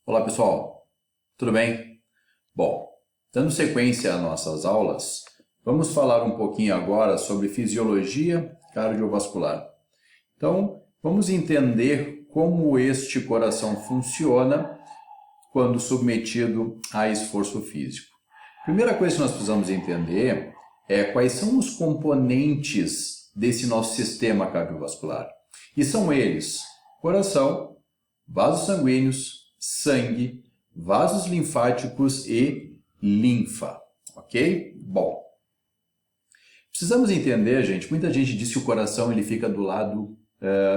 Olá pessoal, tudo bem? Bom, dando sequência às nossas aulas, vamos falar um pouquinho agora sobre fisiologia cardiovascular. Então, vamos entender como este coração funciona quando submetido a esforço físico. Primeira coisa que nós precisamos entender é quais são os componentes desse nosso sistema cardiovascular. E são eles: coração, vasos sanguíneos, sangue, vasos linfáticos e linfa, ok? Bom, precisamos entender, gente, muita gente diz que o coração ele fica do lado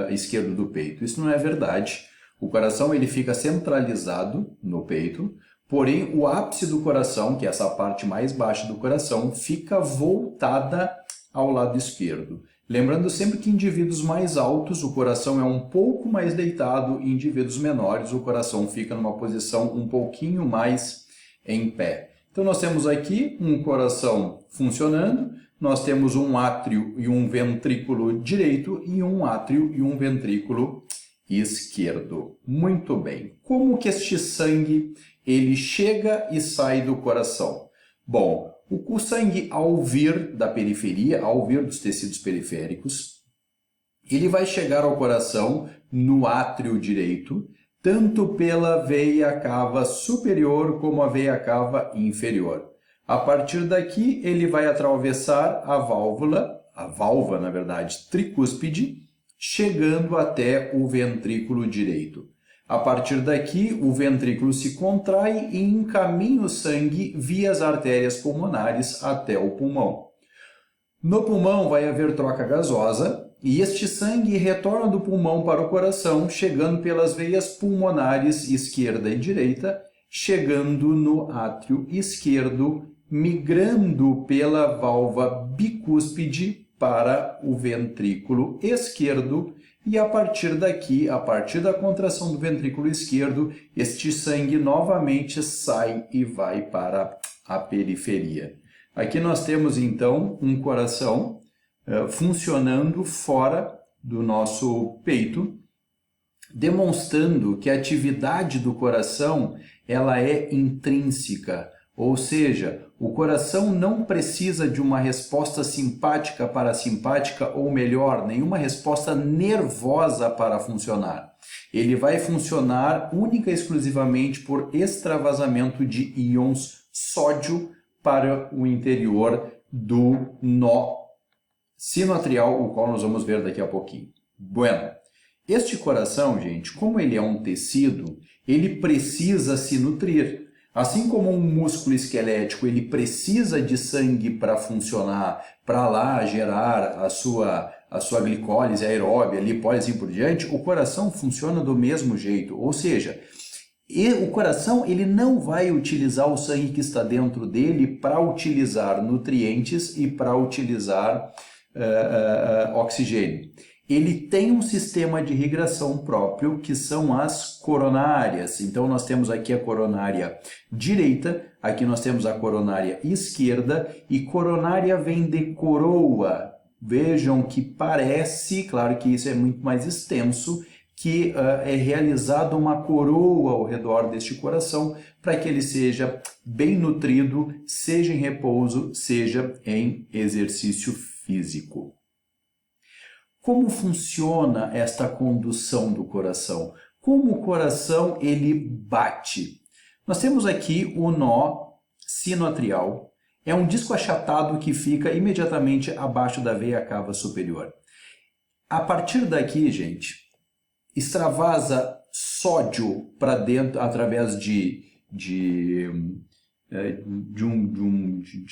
esquerdo do peito. Isso não é verdade. O coração ele fica centralizado no peito, porém o ápice do coração, que é essa parte mais baixa do coração, fica voltada ao lado esquerdo. Lembrando sempre que em indivíduos mais altos o coração é um pouco mais deitado, em indivíduos menores o coração fica numa posição um pouquinho mais em pé. Então nós temos aqui um coração funcionando, nós temos um átrio e um ventrículo direito e um átrio e um ventrículo esquerdo. Muito bem. Como que este sangue ele chega e sai do coração? Bom, o sangue, ao vir da periferia, ao vir dos tecidos periféricos, ele vai chegar ao coração no átrio direito, tanto pela veia cava superior como a veia cava inferior. A partir daqui, ele vai atravessar a válvula, na verdade, tricúspide, chegando até o ventrículo direito. A partir daqui, o ventrículo se contrai e encaminha o sangue via as artérias pulmonares até o pulmão. No pulmão vai haver troca gasosa e este sangue retorna do pulmão para o coração, chegando pelas veias pulmonares esquerda e direita, chegando no átrio esquerdo, migrando pela válvula bicúspide para o ventrículo esquerdo. E a partir daqui, a partir da contração do ventrículo esquerdo, este sangue novamente sai e vai para a periferia. Aqui nós temos então um coração funcionando fora do nosso peito, demonstrando que a atividade do coração ela é intrínseca. Ou seja, o coração não precisa de uma resposta simpática parasimpática, ou melhor, nenhuma resposta nervosa para funcionar. Ele vai funcionar única e exclusivamente por extravasamento de íons sódio para o interior do nó sinoatrial, o qual nós vamos ver daqui a pouquinho. Bueno, este coração, gente, como ele é um tecido, ele precisa se nutrir. Assim como um músculo esquelético ele precisa de sangue para funcionar, para lá gerar a sua glicólise aeróbia, lipólise e assim por diante, o coração funciona do mesmo jeito. Ou seja, o coração ele não vai utilizar o sangue que está dentro dele para utilizar nutrientes e para utilizar oxigênio. Ele tem um sistema de irrigação próprio, que são as coronárias. Então, nós temos aqui a coronária direita, aqui nós temos a coronária esquerda, e coronária vem de coroa. Vejam que parece, claro que isso é muito mais extenso, que é realizada uma coroa ao redor deste coração, para que ele seja bem nutrido, seja em repouso, seja em exercício físico. Como funciona esta condução do coração? Como o coração ele bate? Nós temos aqui o nó sinoatrial. É um disco achatado que fica imediatamente abaixo da veia cava superior. A partir daqui, gente, extravasa sódio para dentro através de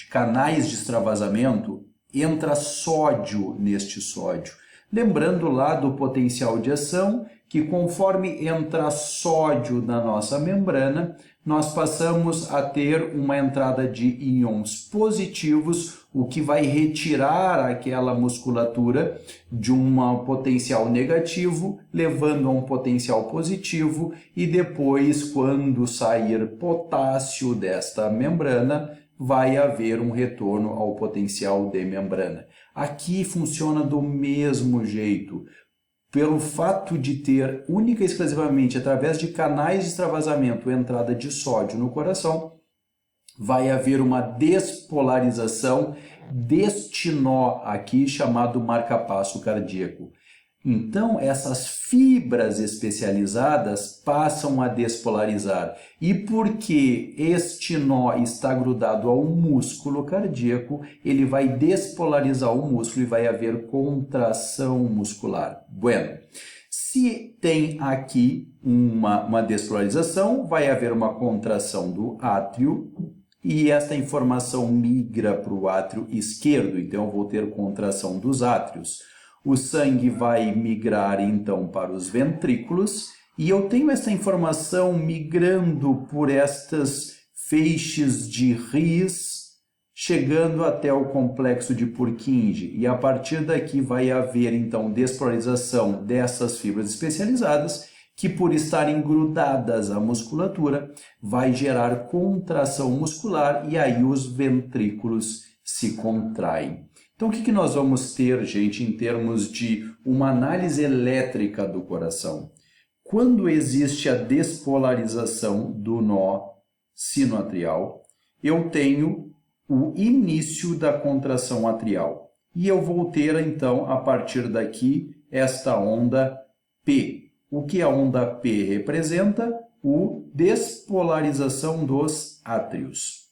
canais de extravasamento. Entra sódio neste sódio. Lembrando lá do potencial de ação, que conforme entra sódio na nossa membrana, nós passamos a ter uma entrada de íons positivos, o que vai retirar aquela musculatura de um potencial negativo, levando a um potencial positivo, e depois, quando sair potássio desta membrana, vai haver um retorno ao potencial de membrana. Aqui funciona do mesmo jeito. pelo fato de ter única e exclusivamente através de canais de extravasamento entrada de sódio no coração, vai haver uma despolarização deste nó aqui chamado marcapasso cardíaco. Então, essas fibras especializadas passam a despolarizar. E porque este nó está grudado ao músculo cardíaco, ele vai despolarizar o músculo e vai haver contração muscular. Bueno, se tem aqui uma despolarização, vai haver uma contração do átrio e esta informação migra para o átrio esquerdo. Então, eu vou ter contração dos átrios. O sangue vai migrar, então, para os ventrículos e eu tenho essa informação migrando por estas feixes de Rees, chegando até o complexo de Purkinje. E a partir daqui vai haver, então, despolarização dessas fibras especializadas que, por estarem grudadas à musculatura, vai gerar contração muscular e aí os ventrículos se contraem. Então, o que nós vamos ter, gente, em termos de uma análise elétrica do coração? Quando existe a despolarização do nó sinoatrial, eu tenho o início da contração atrial. E eu vou ter, então, a partir daqui, esta onda P. O que a onda P representa? A despolarização dos átrios.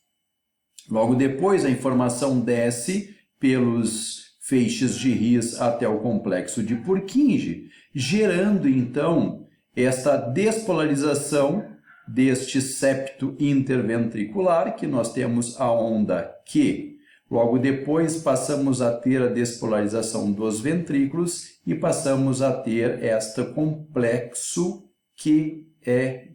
Logo depois, a informação desce pelos feixes de Rees até o complexo de Purkinje, gerando então esta despolarização deste septo interventricular, que nós temos a onda Q. Logo depois passamos a ter a despolarização dos ventrículos e passamos a ter este complexo QRS.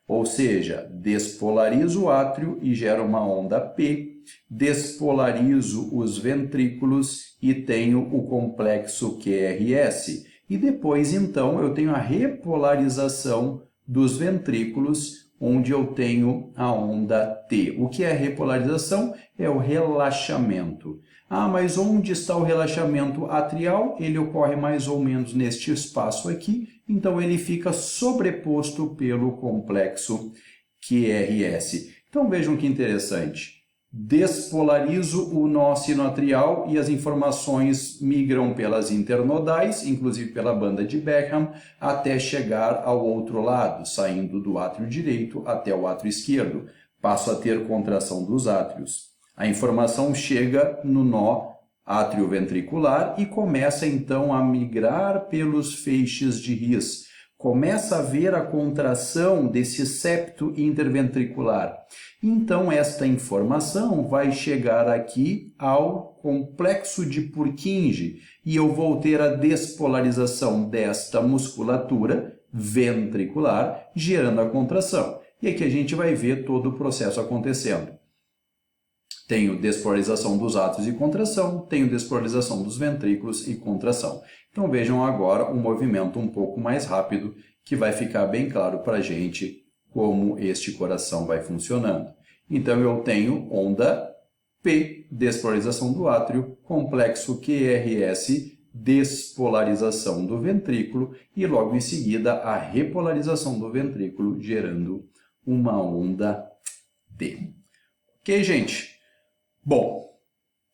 Ou seja, despolarizo o átrio e gera uma onda P, despolarizo os ventrículos e tenho o complexo QRS. E depois, então, eu tenho a repolarização dos ventrículos, onde eu tenho a onda T. O que é repolarização? É o relaxamento. Ah, mas onde está o relaxamento atrial? Ele ocorre mais ou menos neste espaço aqui, então ele fica sobreposto pelo complexo QRS. Então vejam que interessante. Despolarizo o nó sinoatrial e as informações migram pelas internodais, inclusive pela banda de Beckham, até chegar ao outro lado, saindo do átrio direito até o átrio esquerdo. Passo a ter contração dos átrios. A informação chega no nó atrioventricular e começa então a migrar pelos feixes de Rees. Começa a haver a contração desse septo interventricular. Então, esta informação vai chegar aqui ao complexo de Purkinje e eu vou ter a despolarização desta musculatura ventricular, gerando a contração. E aqui a gente vai ver todo o processo acontecendo. Tenho despolarização dos átrios e contração, tenho despolarização dos ventrículos e contração. Então vejam agora um movimento um pouco mais rápido que vai ficar bem claro para a gente como este coração vai funcionando. Então eu tenho onda P, despolarização do átrio, complexo QRS, despolarização do ventrículo e logo em seguida a repolarização do ventrículo gerando uma onda T. Ok, gente? Bom,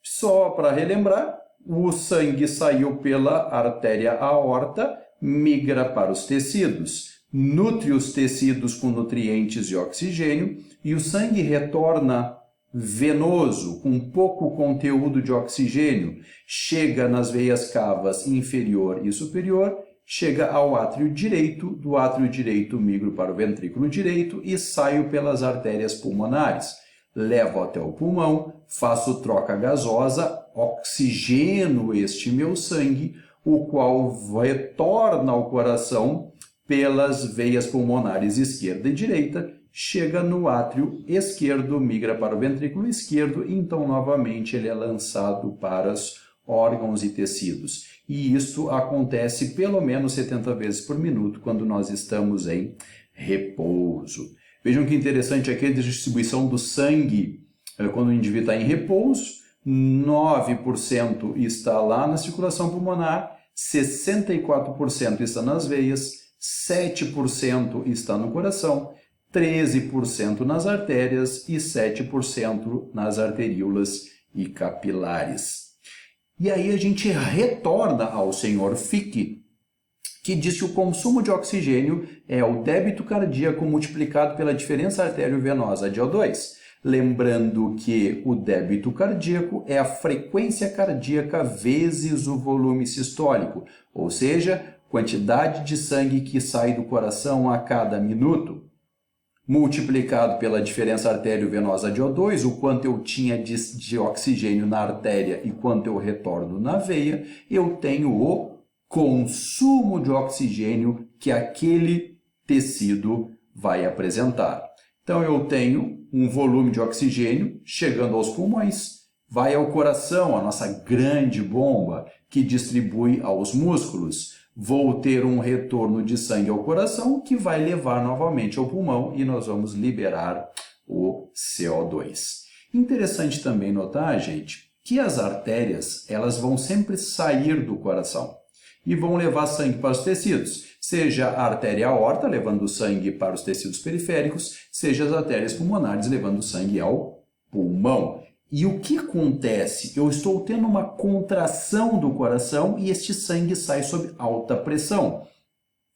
só para relembrar, o sangue saiu pela artéria aorta, migra para os tecidos, nutre os tecidos com nutrientes e oxigênio e o sangue retorna venoso, com pouco conteúdo de oxigênio, chega nas veias cavas inferior e superior, chega ao átrio direito, do átrio direito migro para o ventrículo direito e saio pelas artérias pulmonares. Levo até o pulmão, faço troca gasosa, oxigeno este meu sangue, o qual retorna ao coração pelas veias pulmonares esquerda e direita, chega no átrio esquerdo, migra para o ventrículo esquerdo e então novamente ele é lançado para os órgãos e tecidos. E isto acontece pelo menos 70 vezes por minuto quando nós estamos em repouso. Vejam que interessante aqui a distribuição do sangue quando o indivíduo está em repouso. 9% está lá na circulação pulmonar, 64% está nas veias, 7% está no coração, 13% nas artérias e 7% nas arteríolas e capilares. E aí a gente retorna ao Sr. Fick, que diz que o consumo de oxigênio é o débito cardíaco multiplicado pela diferença arteriovenosa de O2. Lembrando que o débito cardíaco é a frequência cardíaca vezes o volume sistólico, ou seja, quantidade de sangue que sai do coração a cada minuto, multiplicado pela diferença arteriovenosa de O2, o quanto eu tinha de oxigênio na artéria e quanto eu retorno na veia, eu tenho o consumo de oxigênio que aquele tecido vai apresentar. Então, eu tenho um volume de oxigênio chegando aos pulmões, vai ao coração, a nossa grande bomba que distribui aos músculos. Vou ter um retorno de sangue ao coração que vai levar novamente ao pulmão e nós vamos liberar o CO2. Interessante também notar, gente, que as artérias elas vão sempre sair do coração e vão levar sangue para os tecidos, seja a artéria aorta levando sangue para os tecidos periféricos, seja as artérias pulmonares levando sangue ao pulmão. E o que acontece? Eu estou tendo uma contração do coração e este sangue sai sob alta pressão.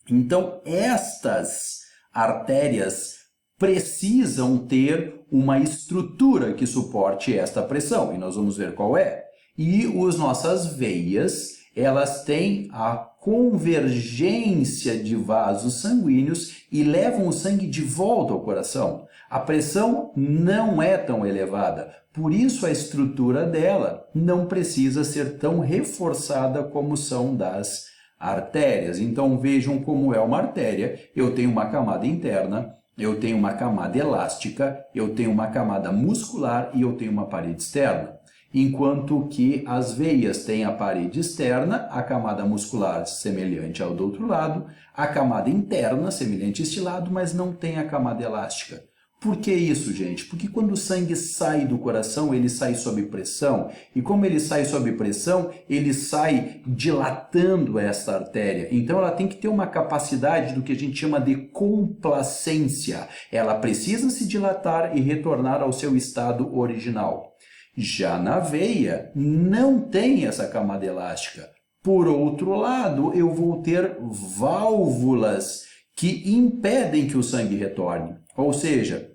Então, estas artérias precisam ter uma estrutura que suporte esta pressão, e nós vamos ver qual é. E as nossas veias, elas têm a convergência de vasos sanguíneos e levam o sangue de volta ao coração. A pressão não é tão elevada, por isso a estrutura dela não precisa ser tão reforçada como são das artérias. Então vejam como é uma artéria. Eu tenho uma camada interna, eu tenho uma camada elástica, eu tenho uma camada muscular e eu tenho uma parede externa. Enquanto que as veias têm a parede externa, a camada muscular semelhante ao do outro lado, a camada interna semelhante a este lado, mas não tem a camada elástica. Por que isso, gente? Porque quando o sangue sai do coração, ele sai sob pressão, e como ele sai sob pressão, ele sai dilatando esta artéria. Então ela tem que ter uma capacidade do que a gente chama de complacência. Ela precisa se dilatar e retornar ao seu estado original. Já na veia, não tem essa camada elástica. Por outro lado, eu vou ter válvulas que impedem que o sangue retorne. Ou seja,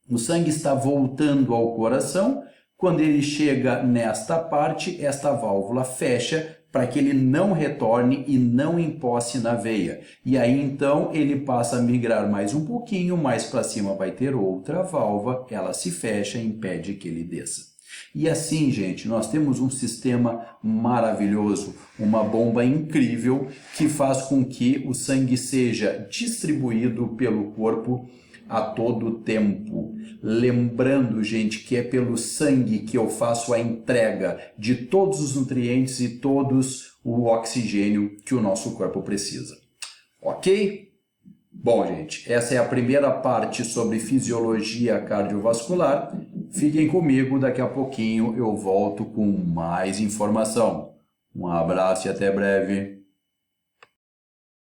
o sangue está voltando ao coração, quando ele chega nesta parte, esta válvula fecha para que ele não retorne e não emposse na veia. E aí então ele passa a migrar mais um pouquinho, mais para cima vai ter outra válvula, ela se fecha e impede que ele desça. E assim, gente, nós temos um sistema maravilhoso, uma bomba incrível que faz com que o sangue seja distribuído pelo corpo a todo tempo. Lembrando, gente, que é pelo sangue que eu faço a entrega de todos os nutrientes e todos o oxigênio que o nosso corpo precisa. Ok? Bom, gente, essa é a primeira parte sobre fisiologia cardiovascular. Fiquem comigo, daqui a pouquinho eu volto com mais informação. Um abraço e até breve.